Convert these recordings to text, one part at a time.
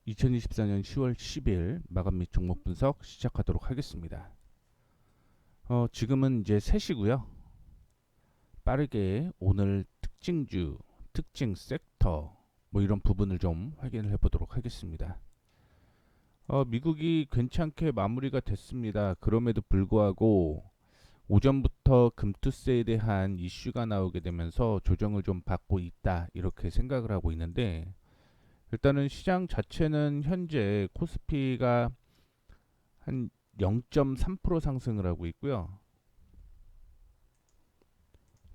2024년 10월 10일 마감 및 종목 분석 시작하도록 하겠습니다. 지금은 이제 3시고요. 빠르게 오늘 특징주, 특징 섹터 뭐 이런 부분을 좀 확인을 해보도록 하겠습니다. 미국이 괜찮게 마무리가 됐습니다. 그럼에도 불구하고 오전부터 금투세에 대한 이슈가 나오게 되면서 조정을 좀 받고 있다 이렇게 생각을 하고 있는데, 일단은 시장 자체는 현재 코스피가 한 0.3% 상승을 하고 있고요.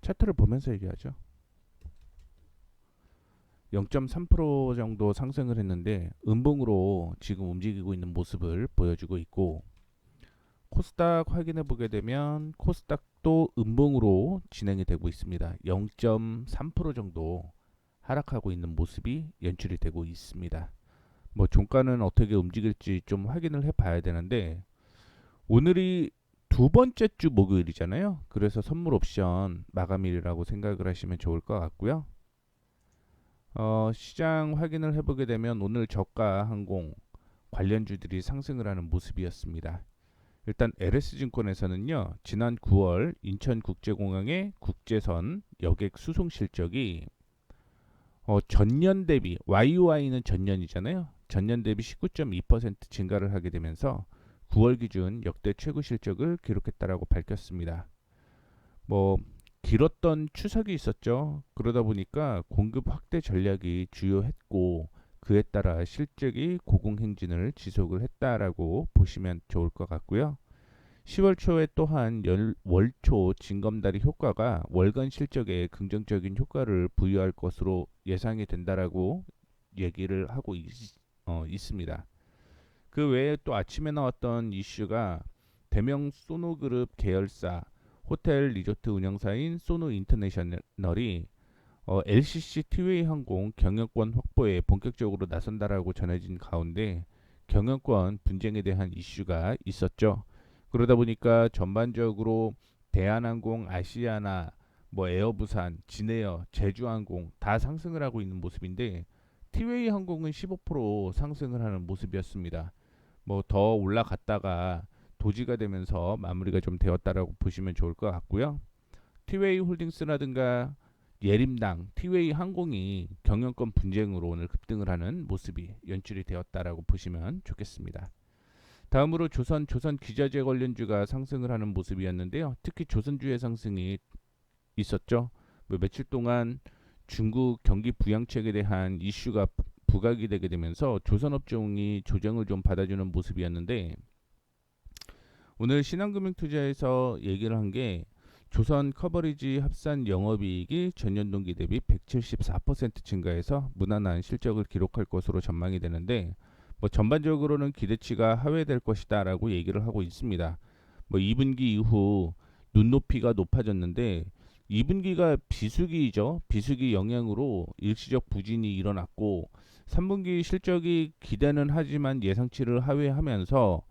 차트를 보면서 얘기하죠. 0.3% 정도 상승을 했는데 음봉으로 지금 움직이고 있는 모습을 보여주고 있고, 코스닥 확인해 보게 되면 코스닥도 음봉으로 진행이 되고 있습니다. 0.3% 정도 하락하고 있는 모습이 연출이 되고 있습니다. 뭐 종가는 어떻게 움직일지 좀 확인을 해 봐야 되는데, 오늘이 두 번째 주 목요일이잖아요. 그래서 선물 옵션 마감일이라고 생각을 하시면 좋을 것 같고요. 시장 확인을 해보게 되면 오늘 저가 항공 관련주들이 상승을 하는 모습이었습니다. 일단 LS증권에서는요, 지난 9월 인천국제공항의 국제선 여객 수송 실적이 전년 대비, YOY는 전년이잖아요. 전년 대비 19.2% 증가를 하게 되면서 9월 기준 역대 최고 실적을 기록했다라고 밝혔습니다. 뭐 길었던 추석이 있었죠. 그러다 보니까 공급 확대 전략이 주요했고, 그에 따라 실적이 고공행진을 지속을 했다라고 보시면 좋을 것 같고요. 10월 초에 또한 월초 징검다리 효과가 월간 실적에 긍정적인 효과를 부여할 것으로 예상이 된다라고 얘기를 하고 있습니다. 그 외에 또 아침에 나왔던 이슈가 대명 소노그룹 계열사 호텔 리조트 운영사인 소노 인터내셔널이 LCC 티웨이 항공 경영권 확보에 본격적으로 나선다라고 전해진 가운데 경영권 분쟁에 대한 이슈가 있었죠. 그러다 보니까 전반적으로 대한항공, 아시아나, 뭐 에어부산, 진에어, 제주항공 다 상승을 하고 있는 모습인데, 티웨이 항공은 15% 상승을 하는 모습이었습니다. 뭐 더 올라갔다가 도지가 되면서 마무리가 좀 되었다라고 보시면 좋을 것 같고요. 티웨이 홀딩스라든가 예림당, 티웨이 항공이 경영권 분쟁으로 오늘 급등을 하는 모습이 연출이 되었다라고 보시면 좋겠습니다. 다음으로 조선 기자재 관련주가 상승을 하는 모습이었는데요. 특히 조선주의 상승이 있었죠. 뭐 며칠 동안 중국 경기 부양책에 대한 이슈가 부각이 되게 되면서 조선업종이 조정을 좀 받아주는 모습이었는데, 오늘 신한금융투자에서 얘기를 한 게 조선 커버리지 합산 영업이익이 전년 동기 대비 174% 증가해서 무난한 실적을 기록할 것으로 전망이 되는데, 뭐 전반적으로는 기대치가 하회될 것이다라고 얘기를 하고 있습니다. 뭐 2분기 이후 눈높이가 높아졌는데 2분기가 비수기이죠. 비수기 영향으로 일시적 부진이 일어났고 3분기 실적이 기대는 하지만 예상치를 하회하면서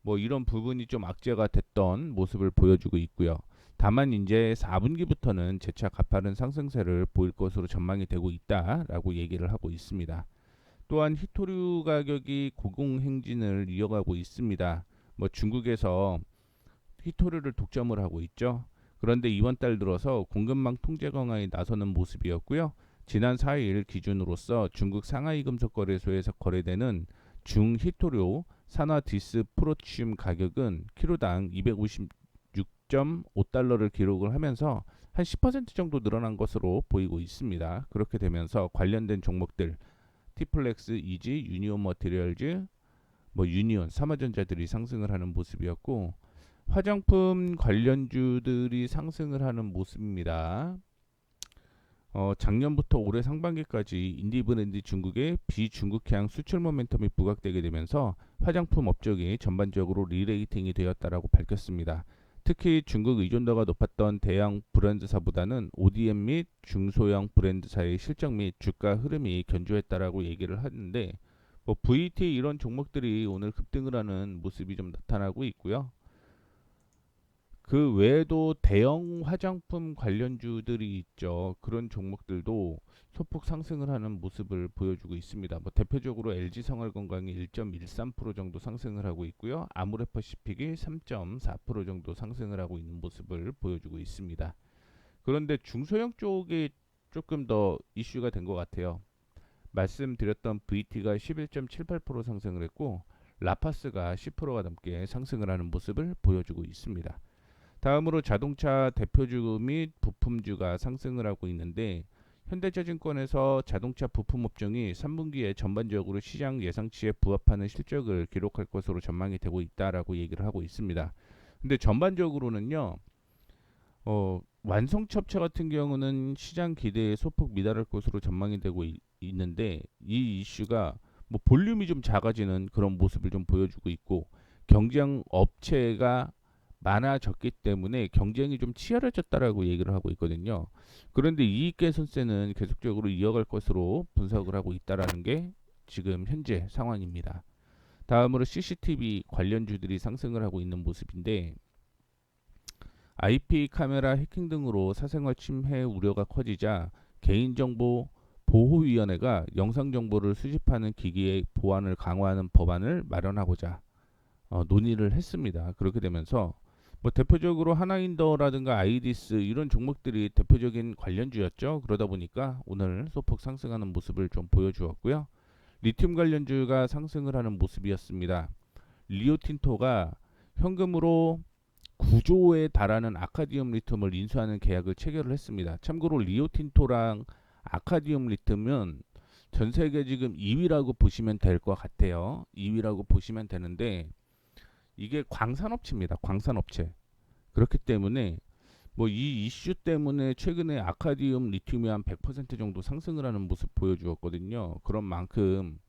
뭐 이런 부분이 좀 악재가 됐던 모습을 보여주고 있고요. 다만 이제 4분기부터는 재차 가파른 상승세를 보일 것으로 전망이 되고 있다라고 얘기를 하고 있습니다. 또한 히토류 가격이 고공행진을 이어가고 있습니다. 뭐 중국에서 히토류를 독점을 하고 있죠. 그런데 이번 달 들어서 공급망 통제 강화에 나서는 모습이었고요. 지난 4일 기준으로서 중국 상하이 금속거래소에서 거래되는 중히토류 산화 디스 프로치움 가격은 키로당 256.5달러를 기록을 하면서 한 10% 정도 늘어난 것으로 보이고 있습니다. 그렇게 되면서 관련된 종목들 티플렉스, 이지, 유니온 머티리얼즈, 뭐 유니온, 삼화전자들이 상승을 하는 모습이었고, 화장품 관련주들이 상승을 하는 모습입니다. 작년부터 올해 상반기까지 인디 브랜드 중국의 비중국향 수출 모멘텀이 부각되게 되면서 화장품 업종이 전반적으로 리레이팅이 되었다라고 밝혔습니다. 특히 중국 의존도가 높았던 대형 브랜드사보다는 ODM 및 중소형 브랜드사의 실적 및 주가 흐름이 견조했다라고 얘기를 하는데, 뭐 VT 이런 종목들이 오늘 급등을 하는 모습이 좀 나타나고 있고요. 그 외에도 대형 화장품 관련주들이 있죠. 그런 종목들도 소폭 상승을 하는 모습을 보여주고 있습니다. 뭐 대표적으로 LG생활건강이 1.13% 정도 상승을 하고 있고요. 아모레퍼시픽이 3.4% 정도 상승을 하고 있는 모습을 보여주고 있습니다. 그런데 중소형 쪽이 조금 더 이슈가 된 것 같아요. 말씀드렸던 VT가 11.78% 상승을 했고 라파스가 10%가 넘게 상승을 하는 모습을 보여주고 있습니다. 다음으로 자동차 대표주 및 부품주가 상승을 하고 있는데 현대자동차증권에서 자동차 부품 업종이 3분기에 전반적으로 시장 예상치에 부합하는 실적을 기록할 것으로 전망이 되고 있다라고 얘기를 하고 있습니다. 근데 전반적으로는요. 완성차 업체 같은 경우는 시장 기대에 소폭 미달할 것으로 전망이 되고 있는데 이 이슈가 뭐 볼륨이 좀 작아지는 그런 모습을 좀 보여주고 있고 경쟁 업체가 많아졌기 때문에 경쟁이 좀 치열해졌다라고 얘기를 하고 있거든요. 그런데 이익 개선세는 계속적으로 이어갈 것으로 분석을 하고 있다라는 게 지금 현재 상황입니다. 다음으로 CCTV 관련주들이 상승을 하고 있는 모습인데 IP 카메라 해킹 등으로 사생활 침해 우려가 커지자 개인정보 보호위원회가 영상 정보를 수집하는 기기의 보안을 강화하는 법안을 마련하고자 논의를 했습니다. 그렇게 되면서 뭐 대표적으로 하나인더라든가 아이디스 이런 종목들이 대표적인 관련주였죠. 그러다 보니까 오늘 소폭 상승하는 모습을 좀 보여주었고요. 리튬 관련주가 상승을 하는 모습이었습니다. 리오틴토가 현금으로 9조에 달하는 아카디움 리튬을 인수하는 계약을 체결을 했습니다. 참고로 리오틴토랑 아카디움 리튬은 전 세계 지금 2위라고 보시면 될 것 같아요. 2위라고 보시면 되는데 이게 광산업체입니다. 광산업체. 그렇기 때문에 뭐 이 이슈 때문에 최근에 아카디움 리튬이 한 100% 정도 상승을 하는 모습 보여주었거든요. 그런 만큼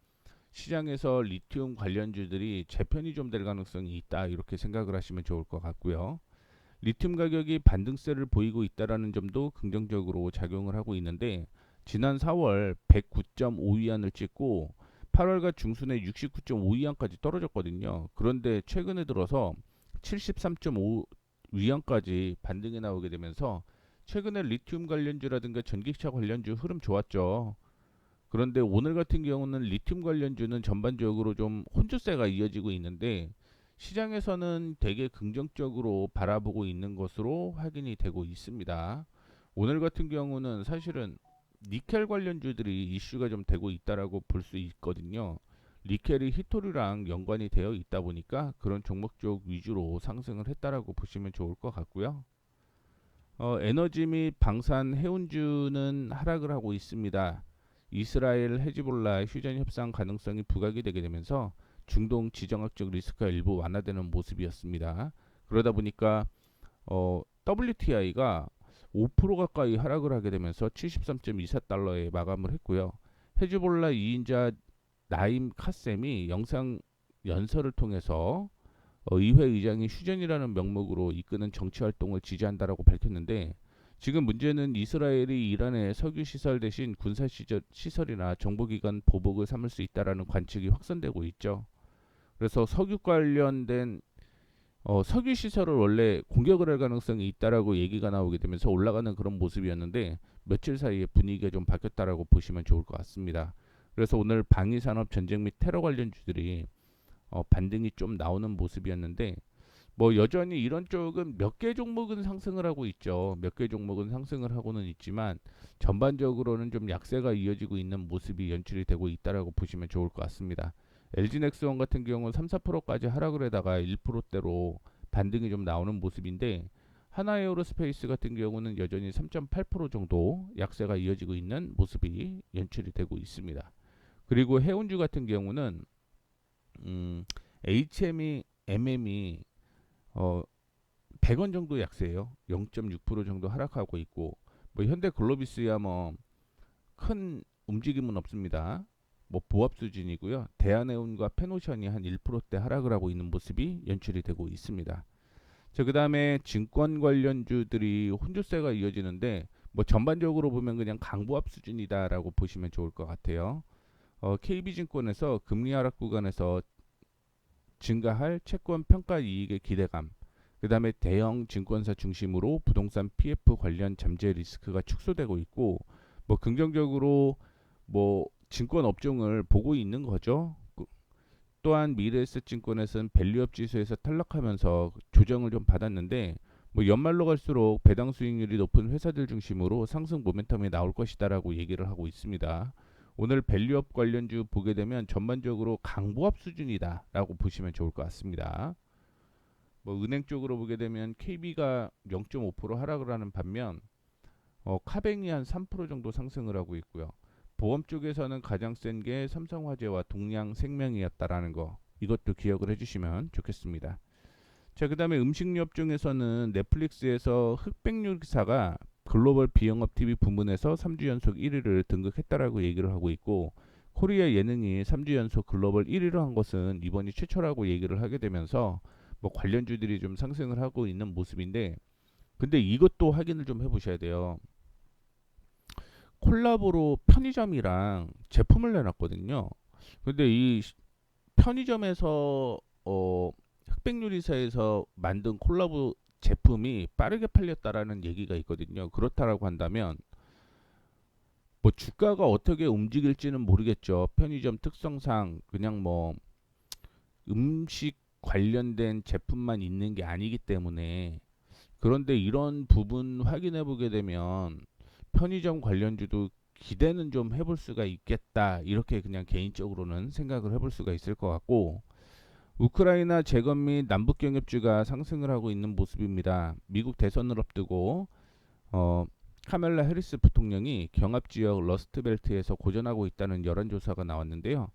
시장에서 리튬 관련주들이 재편이 좀 될 가능성이 있다 이렇게 생각을 하시면 좋을 것 같고요. 리튬 가격이 반등세를 보이고 있다라는 점도 긍정적으로 작용을 하고 있는데 지난 4월 109.5위안을 찍고 8월과 중순에 69.5위안까지 떨어졌거든요. 그런데 최근에 들어서 73.5위안까지 반등이 나오게 되면서 최근에 리튬 관련주라든가 전기차 관련주 흐름 좋았죠. 그런데 오늘 같은 경우는 리튬 관련주는 전반적으로 좀 혼조세가 이어지고 있는데 시장에서는 되게 긍정적으로 바라보고 있는 것으로 확인이 되고 있습니다. 오늘 같은 경우는 사실은 니켈 관련주들이 이슈가 좀 되고 있다라고 볼 수 있거든요. 니켈이 히토류랑 연관이 되어 있다 보니까 그런 종목 쪽 위주로 상승을 했다라고 보시면 좋을 것 같고요. 에너지 및 방산 해운주는 하락을 하고 있습니다. 이스라엘 헤즈볼라 휴전 협상 가능성이 부각이 되게 되면서 중동 지정학적 리스크가 일부 완화되는 모습이었습니다. 그러다 보니까 WTI가 5% 가까이 하락을 하게 되면서 73.24달러에 마감을 했고요. 헤즈볼라 2인자 나임 카셈이 영상 연설을 통해서 의회 의장이 휴전이라는 명목으로 이끄는 정치 활동을 지지한다라고 밝혔는데 지금 문제는 이스라엘이 이란의 석유 시설 대신 군사 시설이나 정보기관 보복을 삼을 수 있다라는 관측이 확산되고 있죠. 그래서 석유 관련된 석유 시설을 원래 공격을 할 가능성이 있다라고 얘기가 나오게 되면서 올라가는 그런 모습이었는데 며칠 사이에 분위기가 좀 바뀌었다라고 보시면 좋을 것 같습니다. 그래서 오늘 방위산업 전쟁 및 테러 관련주들이 반등이 좀 나오는 모습이었는데 뭐 여전히 이런 쪽은 몇 개 종목은 상승을 하고 있죠. 몇 개 종목은 상승을 하고는 있지만 전반적으로는 좀 약세가 이어지고 있는 모습이 연출이 되고 있다라고 보시면 좋을 것 같습니다. LG넥스원 같은 경우는 3, 4%까지 하락을 하다가 1%대로 반등이 좀 나오는 모습인데 하나에어로스페이스 같은 경우는 여전히 3.8% 정도 약세가 이어지고 있는 모습이 연출이 되고 있습니다. 그리고 해운주 같은 경우는 HM이 MM이 100원 정도 약세예요. 0.6% 정도 하락하고 있고 뭐 현대글로비스야 뭐 큰 움직임은 없습니다. 뭐 보합 수준이고요. 대한해운과 페노션이 한 1%대 하락을 하고 있는 모습이 연출이 되고 있습니다. 자, 그다음에 증권 관련주들이 혼조세가 이어지는데 뭐 전반적으로 보면 그냥 강보합 수준이다라고 보시면 좋을 것 같아요. KB증권에서 금리 하락 구간에서 증가할 채권 평가 이익의 기대감, 그 다음에 대형 증권사 중심으로 부동산 PF 관련 잠재 리스크가 축소되고 있고, 뭐 긍정적으로 뭐 증권 업종을 보고 있는 거죠. 또한 미래에셋증권에서는 밸류업 지수에서 탈락하면서 조정을 좀 받았는데, 뭐 연말로 갈수록 배당 수익률이 높은 회사들 중심으로 상승 모멘텀이 나올 것이다라고 얘기를 하고 있습니다. 오늘 밸류업 관련주 보게 되면 전반적으로 강보합 수준이다라고 보시면 좋을 것 같습니다. 뭐 은행 쪽으로 보게 되면 KB가 0.5% 하락을 하는 반면 카뱅이 한 3% 정도 상승을 하고 있고요. 보험 쪽에서는 가장 센 게 삼성화재와 동양생명이었다라는 거, 이것도 기억을 해주시면 좋겠습니다. 자, 그 다음에 음식료 업종에서는 넷플릭스에서 흑백요리사가 글로벌 비영업 TV 부문에서 3주 연속 1위를 등극했다라고 얘기를 하고 있고, 코리아 예능이 3주 연속 글로벌 1위를 한 것은 이번이 최초라고 얘기를 하게 되면서 뭐 관련주들이 좀 상승을 하고 있는 모습인데, 근데 이것도 확인을 좀 해보셔야 돼요. 콜라보로 편의점이랑 제품을 내놨거든요. 근데 이 편의점에서 흑백요리사에서 만든 콜라보 제품이 빠르게 팔렸다라는 얘기가 있거든요. 그렇다라고 한다면 뭐 주가가 어떻게 움직일지는 모르겠죠. 편의점 특성상 그냥 뭐 음식 관련된 제품만 있는 게 아니기 때문에, 그런데 이런 부분 확인해 보게 되면 편의점 관련주도 기대는 좀 해볼 수가 있겠다, 이렇게 그냥 개인적으로는 생각을 해볼 수가 있을 것 같고, 우크라이나 재건 및 남북 경협주가 상승을 하고 있는 모습입니다. 미국 대선을 앞두고 카멜라 해리스 부통령이 경합 지역 러스트벨트에서 고전하고 있다는 여론조사가 나왔는데요.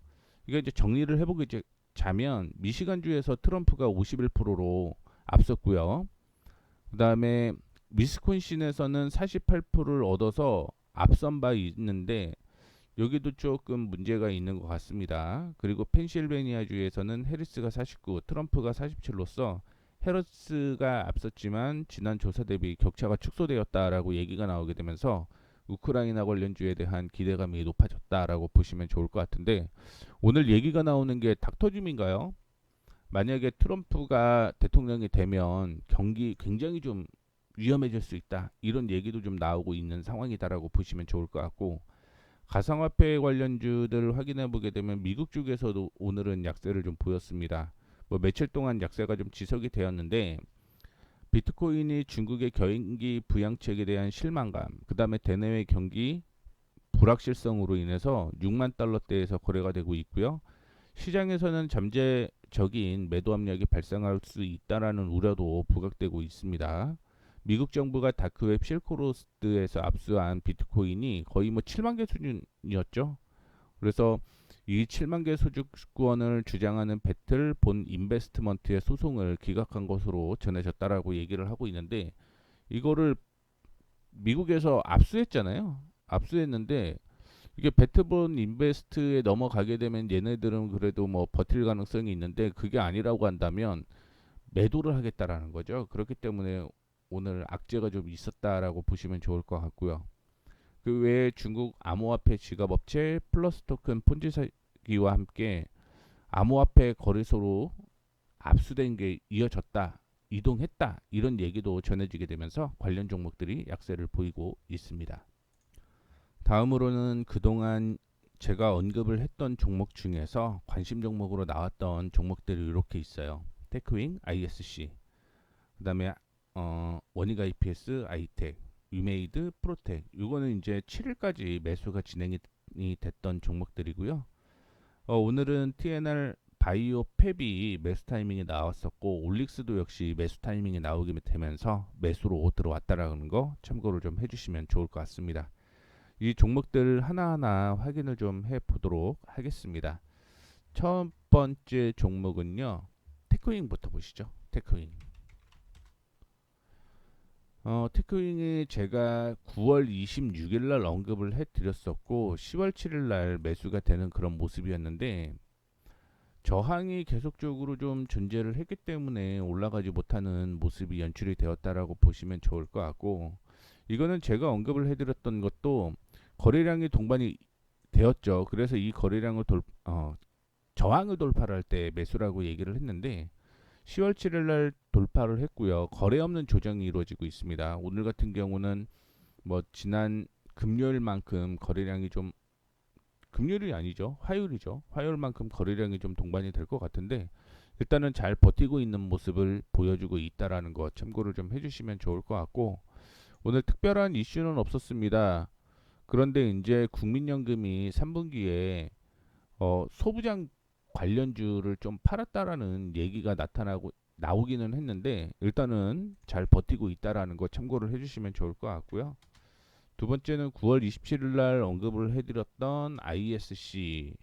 이게 이제 정리를 해보자면 미시간주에서 트럼프가 51%로 앞섰고요. 그 다음에 위스콘신에서는 48%를 얻어서 앞선 바 있는데, 여기도 조금 문제가 있는 것 같습니다. 그리고 펜실베니아주에서는 해리스가 49, 트럼프가 47로서 해리스가 앞섰지만 지난 조사 대비 격차가 축소되었다라고 얘기가 나오게 되면서 우크라이나 관련주에 대한 기대감이 높아졌다라고 보시면 좋을 것 같은데, 오늘 얘기가 나오는 게 닥터짐인가요? 만약에 트럼프가 대통령이 되면 경기 굉장히 좀 위험해질 수 있다, 이런 얘기도 좀 나오고 있는 상황이다라고 보시면 좋을 것 같고, 가상화폐 관련주들 확인해 보게 되면 미국 쪽에서도 오늘은 약세를 좀 보였습니다. 뭐 며칠 동안 약세가 좀 지속이 되었는데, 비트코인이 중국의 경기 부양책에 대한 실망감, 그 다음에 대내외 경기 불확실성으로 인해서 6만 달러대에서 거래가 되고 있고요. 시장에서는 잠재적인 매도 압력이 발생할 수 있다라는 우려도 부각되고 있습니다. 미국 정부가 다크웹 실크로드에서 압수한 비트코인이 거의 뭐 7만 개 수준이었죠. 그래서 이 7만 개 소유권을 주장하는 배틀 본 인베스트먼트의 소송을 기각한 것으로 전해졌다라고 얘기를 하고 있는데, 이거를 미국에서 압수했잖아요. 압수했는데 이게 배틀본 인베스트에 넘어가게 되면 얘네들은 그래도 뭐 버틸 가능성이 있는데, 그게 아니라고 한다면 매도를 하겠다라는 거죠. 그렇기 때문에 오늘 악재가 좀 있었다라고 보시면 좋을 것 같고요. 그 외에 중국 암호화폐 지갑업체 플러스 토큰 폰지 사기와 함께 암호화폐 거래소로 압수된 게 이어졌다, 이동했다, 이런 얘기도 전해지게 되면서 관련 종목들이 약세를 보이고 있습니다. 다음으로는 그동안 제가 언급을 했던 종목 중에서 관심 종목으로 나왔던 종목들이 이렇게 있어요. 테크윙, ISC, 그 다음에 원익 IPS, 아이텍, 위메이드, 프로텍. 이거는 이제 7일까지 매수가 진행이 됐던 종목들이고요. 오늘은 TNR 바이오 팹이 매수 타이밍이 나왔었고, 올릭스도 역시 매수 타이밍이 나오게 되면서 매수로 들어왔다라는 거 참고를 좀 해주시면 좋을 것 같습니다. 이 종목들 하나하나 확인을 좀 해보도록 하겠습니다. 첫 번째 종목은요, 테크윙부터 보시죠. 테크윙. 테크윙이 제가 9월 26일 날 언급을 해드렸었고 10월 7일 날 매수가 되는 그런 모습이었는데, 저항이 계속적으로 좀 존재를 했기 때문에 올라가지 못하는 모습이 연출이 되었다라고 보시면 좋을 것 같고, 이거는 제가 언급을 해드렸던 것도 거래량이 동반이 되었죠. 그래서 이 거래량을 저항을 돌파할 때 매수라고 얘기를 했는데, 10월 7일 날 돌파를 했고요. 거래 없는 조정이 이루어지고 있습니다. 오늘 같은 경우는 뭐 지난 금요일만큼 거래량이 좀 금요일이 아니죠. 화요일이죠. 화요일만큼 거래량이 좀 동반이 될 것 같은데 일단은 잘 버티고 있는 모습을 보여주고 있다라는 거 참고를 좀 해주시면 좋을 것 같고 오늘 특별한 이슈는 없었습니다. 그런데 이제 국민연금이 3분기에 소부장 관련주를 좀 팔았다라는 얘기가 나오기는 했는데 일단은 잘 버티고 있다라는 거 참고를 해주시면 좋을 것 같고요. 두 번째는 9월 27일 날 언급을 해드렸던 ISC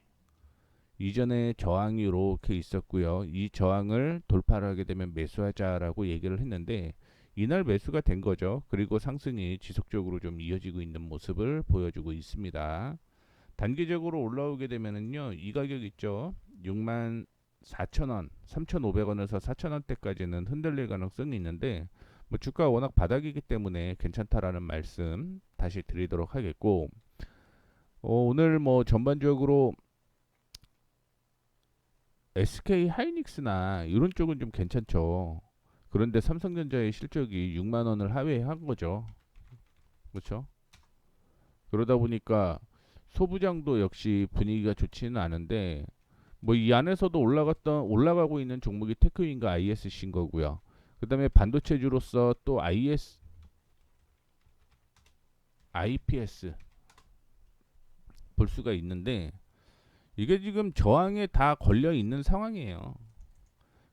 이전에 저항이 이렇게 있었고요. 이 저항을 돌파를 하게 되면 매수하자라고 얘기를 했는데 이날 매수가 된 거죠. 그리고 상승이 지속적으로 좀 이어지고 있는 모습을 보여주고 있습니다. 단기적으로 올라오게 되면은요, 이 가격 있죠. 6만 4천원, 3,500원에서 4천원대까지는 흔들릴 가능성이 있는데 뭐 주가 워낙 바닥이기 때문에 괜찮다라는 말씀 다시 드리도록 하겠고 오늘 뭐 전반적으로 SK 하이닉스나 이런 쪽은 좀 괜찮죠. 그런데 삼성전자의 실적이 6만 원을 하회한 거죠. 그렇죠? 그러다 보니까 소부장도 역시 분위기가 좋지는 않은데 뭐 이 안에서도 올라가고 있는 종목이 테크윈과 ISC인 거고요. 그다음에 반도체주로서 또 IPS 볼 수가 있는데 이게 지금 저항에 다 걸려 있는 상황이에요.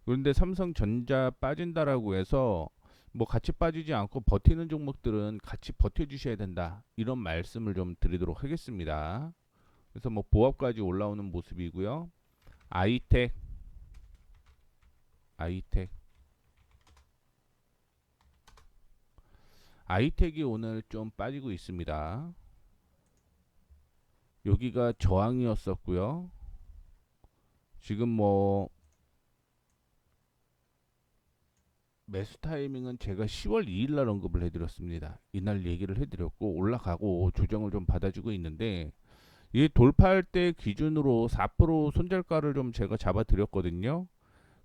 그런데 삼성전자 빠진다라고 해서 뭐 같이 빠지지 않고 버티는 종목들은 같이 버텨주셔야 된다. 이런 말씀을 좀 드리도록 하겠습니다. 그래서 뭐 보합까지 올라오는 모습이고요. 아이텍, 아이텍, 아이텍이 오늘 좀 빠지고 있습니다. 여기가 저항이었었고요. 지금 뭐 매수 타이밍은 제가 10월 2일 날 언급을 해드렸습니다. 이날 얘기를 해드렸고 올라가고 조정을 좀 받아주고 있는데 이 돌파할 때 기준으로 4% 손절가를 좀 제가 잡아드렸거든요.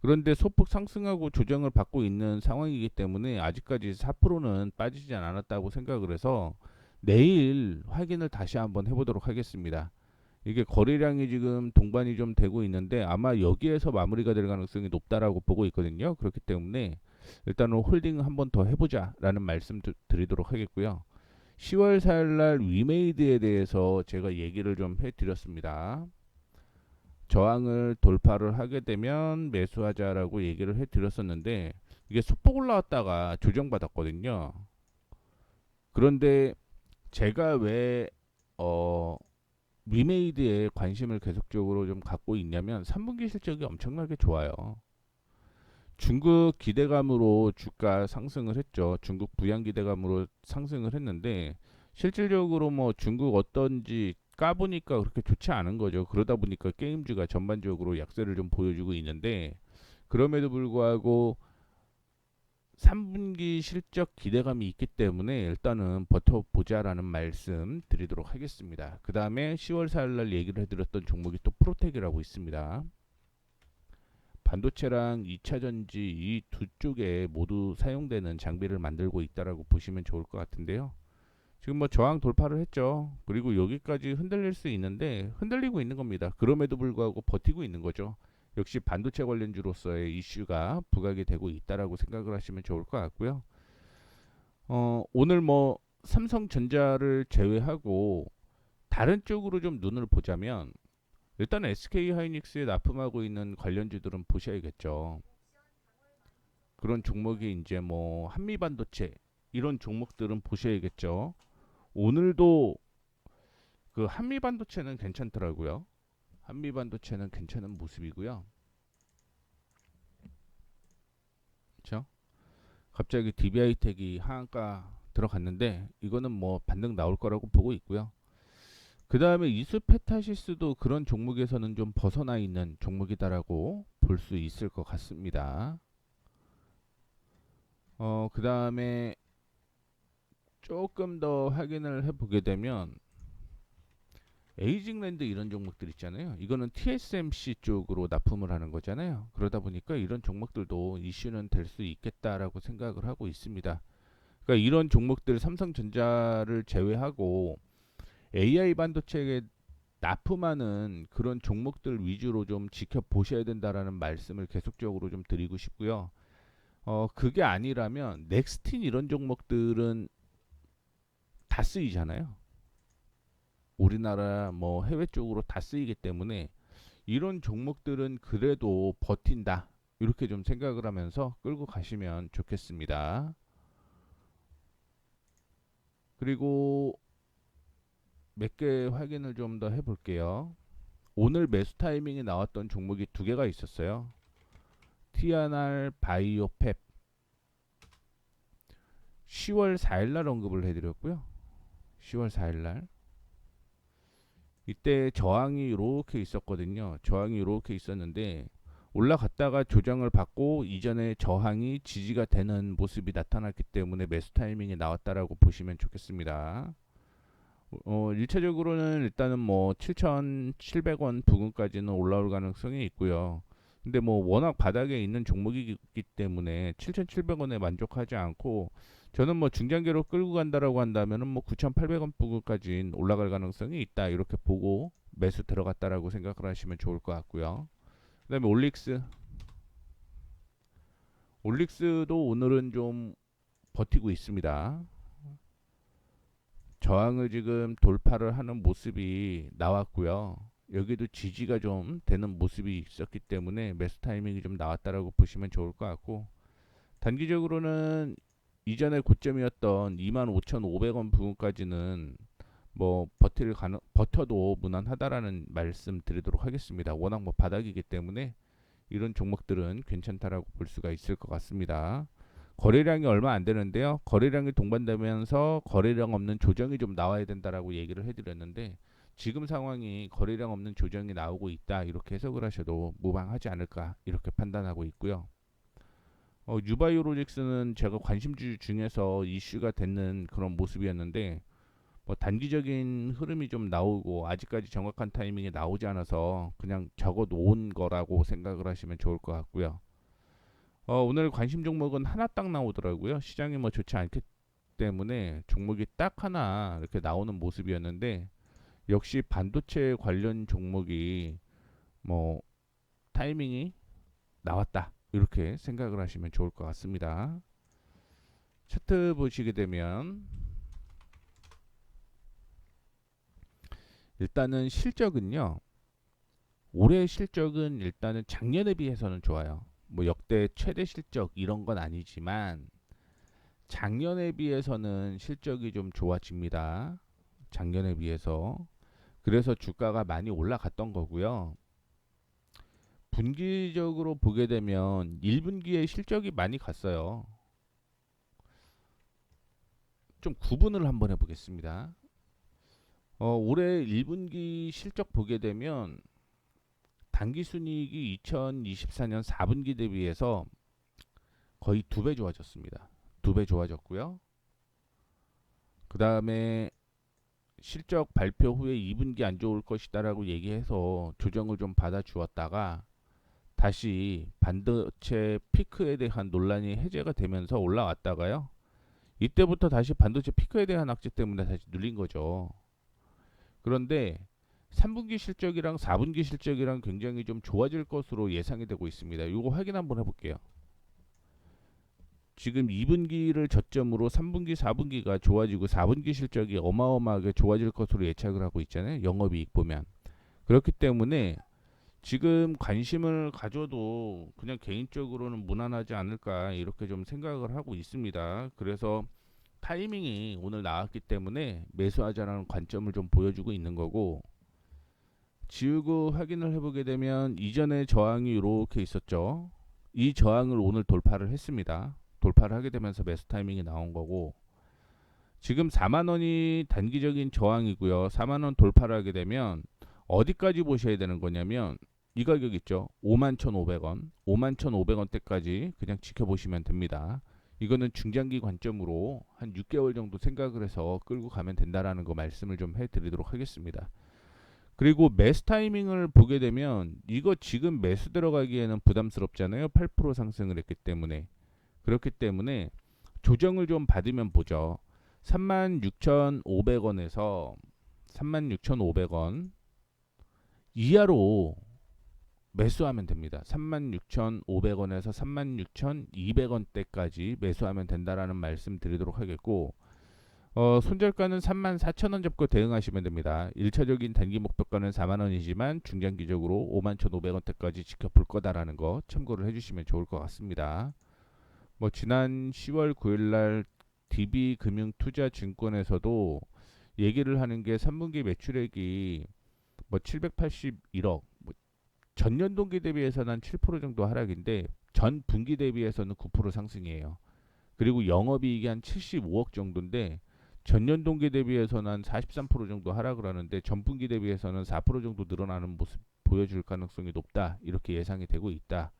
그런데 소폭 상승하고 조정을 받고 있는 상황이기 때문에 아직까지 4%는 빠지지 않았다고 생각을 해서 내일 확인을 다시 한번 해보도록 하겠습니다. 이게 거래량이 지금 동반이 좀 되고 있는데 아마 여기에서 마무리가 될 가능성이 높다라고 보고 있거든요. 그렇기 때문에 일단은 홀딩 한번 더 해보자라는 말씀 드리도록 하겠고요. 10월 4일 날 위메이드에 대해서 제가 얘기를 좀 해드렸습니다. 저항을 돌파를 하게 되면 매수하자라고 얘기를 해드렸었는데 이게 소폭 올라왔다가 조정받았거든요. 그런데 제가 왜 위메이드에 관심을 계속적으로 좀 갖고 있냐면 3분기 실적이 엄청나게 좋아요. 중국 기대감으로 주가 상승을 했죠. 중국 부양 기대감으로 상승을 했는데 실질적으로 뭐 중국 어떤지 까보니까 그렇게 좋지 않은 거죠. 그러다 보니까 게임주가 전반적으로 약세를 좀 보여주고 있는데 그럼에도 불구하고 3분기 실적 기대감이 있기 때문에 일단은 버텨보자라는 말씀 드리도록 하겠습니다. 그 다음에 10월 4일 날 얘기를 해드렸던 종목이 또 프로텍이라고 있습니다. 반도체랑 2차전지 이 두 쪽에 모두 사용되는 장비를 만들고 있다라고 보시면 좋을 것 같은데요. 지금 뭐 저항 돌파를 했죠. 그리고 여기까지 흔들릴 수 있는데 흔들리고 있는 겁니다. 그럼에도 불구하고 버티고 있는 거죠. 역시 반도체 관련주로서의 이슈가 부각이 되고 있다라고 생각을 하시면 좋을 것 같고요. 오늘 뭐 삼성전자를 제외하고 다른 쪽으로 좀 눈을 보자면 일단 SK 하이닉스에 납품하고 있는 관련주들은 보셔야겠죠. 그런 종목이 이제 뭐 한미반도체 이런 종목들은 보셔야겠죠. 오늘도 그 한미반도체는 괜찮더라고요. 한미반도체는 괜찮은 모습이고요. 그렇죠? 갑자기 DB하이텍이 하한가 들어갔는데 이거는 뭐 반등 나올 거라고 보고 있고요. 그 다음에 이수페타시스도 그런 종목에서는 좀 벗어나 있는 종목이다라고 볼 수 있을 것 같습니다. 그 다음에 조금 더 확인을 해보게 되면 에이징랜드 이런 종목들 있잖아요. 이거는 TSMC 쪽으로 납품을 하는 거잖아요. 그러다 보니까 이런 종목들도 이슈는 될 수 있겠다라고 생각을 하고 있습니다. 그러니까 이런 종목들 삼성전자를 제외하고 AI 반도체에 납품하는 그런 종목들 위주로 좀 지켜보셔야 된다라는 말씀을 계속적으로 좀 드리고 싶고요. 그게 아니라면 넥스틴 이런 종목들은 다 쓰이잖아요. 우리나라 뭐 해외 쪽으로 다 쓰이기 때문에 이런 종목들은 그래도 버틴다. 이렇게 좀 생각을 하면서 끌고 가시면 좋겠습니다. 그리고 몇 개 확인을 좀 더 해볼게요. 오늘 매수 타이밍이 나왔던 종목이 두 개가 있었어요. 티아날 바이오펩 10월 4일날 언급을 해드렸고요. 10월 4일날 이때 저항이 이렇게 있었거든요. 저항이 이렇게 있었는데 올라갔다가 조정을 받고 이전에 저항이 지지가 되는 모습이 나타났기 때문에 매수 타이밍이 나왔다라고 보시면 좋겠습니다. 1차적으로는 일단은 뭐 7,700원 부근까지는 올라올 가능성이 있고요. 근데 뭐 워낙 바닥에 있는 종목이기 때문에 7,700원에 만족하지 않고 저는 뭐 중장기로 끌고 간다라고 한다면은 뭐 9,800원 부근까지 올라갈 가능성이 있다 이렇게 보고 매수 들어갔다라고 생각을 하시면 좋을 것 같고요. 그다음에 올릭스도 오늘은 좀 버티고 있습니다. 저항을 지금 돌파를 하는 모습이 나왔고요. 여기도 지지가 좀 되는 모습이 있었기 때문에 매수 타이밍이 좀 나왔다라고 보시면 좋을 것 같고 단기적으로는 이전에 고점이었던 25,500원 부분까지는 뭐 버텨도 무난하다라는 말씀 드리도록 하겠습니다. 워낙 뭐 바닥이기 때문에 이런 종목들은 괜찮다라고 볼 수가 있을 것 같습니다. 거래량이 얼마 안 되는데요. 거래량이 동반되면서 거래량 없는 조정이 좀 나와야 된다라고 얘기를 해드렸는데 지금 상황이 거래량 없는 조정이 나오고 있다 이렇게 해석을 하셔도 무방하지 않을까 이렇게 판단하고 있고요. 유바이오로직스는 제가 관심주 중에서 이슈가 되는 그런 모습이었는데 뭐 단기적인 흐름이 좀 나오고 아직까지 정확한 타이밍이 나오지 않아서 그냥 적어 놓은 거라고 생각을 하시면 좋을 것 같고요. 오늘 관심 종목은 하나 딱 나오더라고요. 시장이 뭐 좋지 않기 때문에 종목이 딱 하나 이렇게 나오는 모습이었는데 역시 반도체 관련 종목이 뭐 타이밍이 나왔다. 이렇게 생각을 하시면 좋을 것 같습니다. 차트 보시게 되면 일단은 실적은요. 올해 실적은 일단은 작년에 비해서는 좋아요. 뭐 역대 최대 실적 이런 건 아니지만 작년에 비해서는 실적이 좀 좋아집니다. 작년에 비해서. 그래서 주가가 많이 올라갔던 거고요. 분기적으로 보게 되면 1분기에 실적이 많이 갔어요. 좀 구분을 한번 해보겠습니다. 올해 1분기 실적 보게 되면 당기순이익이 2024년 4분기 대비해서 거의 2배 좋아졌습니다. 2배 좋아졌고요. 그 다음에 실적 발표 후에 2분기 안 좋을 것이다라고 얘기해서 조정을 좀 받아 주었다가 다시 반도체 피크에 대한 논란이 해제가 되면서 올라왔다가요. 이때부터 다시 반도체 피크에 대한 악재 때문에 다시 눌린 거죠. 그런데 3분기 실적이랑 4분기 실적이랑 굉장히 좀 좋아질 것으로 예상이 되고 있습니다. 이거 확인 한번 해볼게요. 지금 2분기를 저점으로 3분기, 4분기가 좋아지고 4분기 실적이 어마어마하게 좋아질 것으로 예측을 하고 있잖아요. 영업이익 보면. 그렇기 때문에 지금 관심을 가져도 그냥 개인적으로는 무난하지 않을까 이렇게 좀 생각을 하고 있습니다. 그래서 타이밍이 오늘 나왔기 때문에 매수하자라는 관점을 좀 보여주고 있는 거고 지우고 확인을 해보게 되면 이전에 저항이 이렇게 있었죠. 이 저항을 오늘 돌파를 했습니다. 돌파를 하게 되면서 매수 타이밍이 나온 거고 지금 4만 원이 단기적인 저항이고요. 4만 원 돌파를 하게 되면 어디까지 보셔야 되는 거냐면 이 가격 있죠. 51,500원. 51,500원대까지 그냥 지켜보시면 됩니다. 이거는 중장기 관점으로 한 6개월 정도 생각을 해서 끌고 가면 된다라는 거 말씀을 좀 해드리도록 하겠습니다. 그리고 매수 타이밍을 보게 되면 이거 지금 매수 들어가기에는 부담스럽잖아요. 8% 상승을 했기 때문에. 그렇기 때문에 조정을 좀 받으면 보죠. 36,500원에서 36,500원 이하로 매수하면 됩니다. 36,500원에서 36,200원대까지 매수하면 된다라는 말씀 드리도록 하겠고, 손절가는 34,000원 잡고 대응하시면 됩니다. 1차적인 단기 목표가는 4만원이지만 중장기적으로 51,500원대까지 지켜볼 거다라는 거 참고를 해주시면 좋을 것 같습니다. 뭐 지난 10월 9일날 DB금융투자증권에서도 얘기를 하는 게 3분기 매출액이 뭐 781억, 뭐 전년 동기 대비해서는 한 7% 정도 하락인데 전 분기 대비해서는 9% 상승이에요. 그리고 영업이익이 한 75억 정도인데 전년 동기 대비해서는 한 43% 정도 하락을 하는데 전분기 대비해서는 4% 정도 늘어나는 모습 보여줄 가능성이 높다. 이렇게 예상이 되고 있다.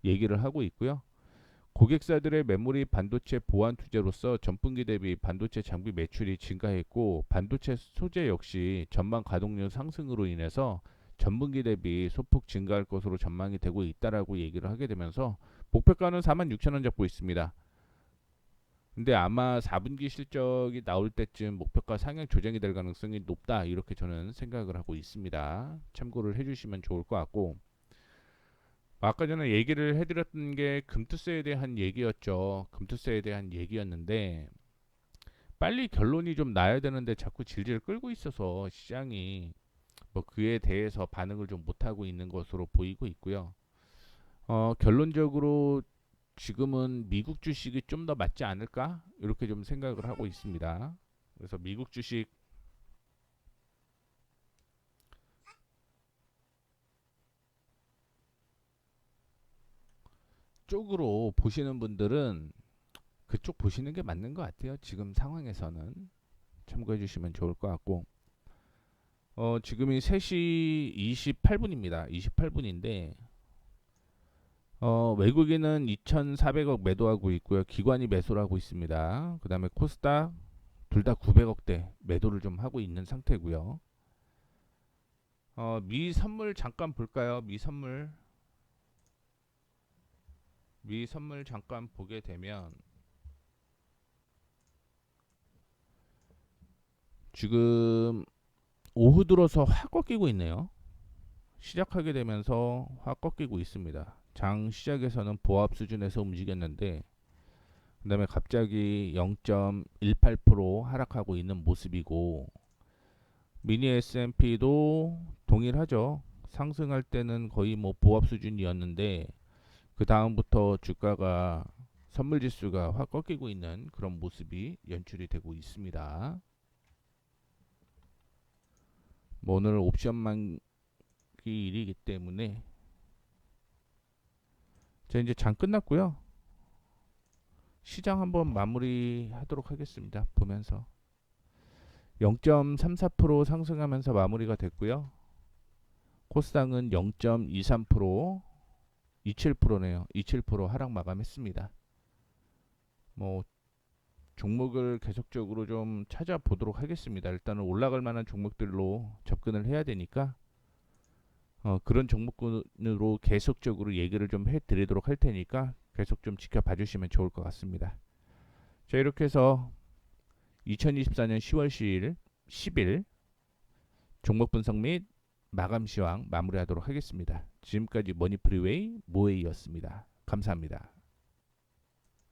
얘기를 하고 있고요. 고객사들의 메모리 반도체 보안 투자로서 전분기 대비 반도체 장비 매출이 증가했고 반도체 소재 역시 전망 가동률 상승으로 인해서 전분기 대비 소폭 증가할 것으로 전망이 되고 있다라고 얘기를 하게 되면서 목표가는 46,000원 잡고 있습니다. 근데 아마 4분기 실적이 나올 때쯤 목표가 상향 조정이 될 가능성이 높다 이렇게 저는 생각을 하고 있습니다. 참고를 해주시면 좋을 것 같고, 아까 전에 얘기를 해드렸던 게 금투세에 대한 얘기였죠. 금투세에 대한 얘기였는데 빨리 결론이 좀 나야 되는데 자꾸 질질 끌고 있어서 시장이 뭐 그에 대해서 반응을 좀 못하고 있는 것으로 보이고 있고요. 결론적으로 지금은 미국 주식이 좀 더 맞지 않을까 이렇게 좀 생각을 하고 있습니다. 그래서 미국 주식 쪽으로 보시는 분들은 그쪽 보시는 게 맞는 것 같아요. 지금 상황에서는 참고해 주시면 좋을 것 같고, 지금이 3시 28분입니다. 28분인데 외국인은 2,400억 매도하고 있고요. 기관이 매수를 하고 있습니다. 그 다음에 코스닥 둘 다 900억대 매도를 좀 하고 있는 상태고요. 미 선물 잠깐 볼까요? 미 선물 잠깐 보게 되면 지금 오후 들어서 확 꺾이고 있네요. 시작하게 되면서 확 꺾이고 있습니다. 장 시작에서는 보합 수준에서 움직였는데 그 다음에 갑자기 0.18% 하락하고 있는 모습이고, 미니 S&P도 동일하죠. 상승할 때는 거의 뭐 보합 수준이었는데 그 다음부터 주가가 선물 지수가 확 꺾이고 있는 그런 모습이 연출이 되고 있습니다. 뭐 오늘 옵션 만기 일이기 때문에 자, 이제 장 끝났고요. 시장 한번 마무리하도록 하겠습니다. 보면서 0.34% 상승하면서 마무리가 됐고요. 코스닥은 0.23%, 27%네요. 27% 하락 마감했습니다. 뭐 종목을 계속적으로 좀 찾아보도록 하겠습니다. 일단은 올라갈 만한 종목들로 접근을 해야 되니까 그런 종목군으로 계속적으로 얘기를 좀 해드리도록 할 테니까 계속 좀 지켜봐 주시면 좋을 것 같습니다. 자, 이렇게 해서 2024년 10월 10일 종목 분석 및 마감 시황 마무리하도록 하겠습니다. 지금까지 머니프리웨이 모에이였습니다. 감사합니다.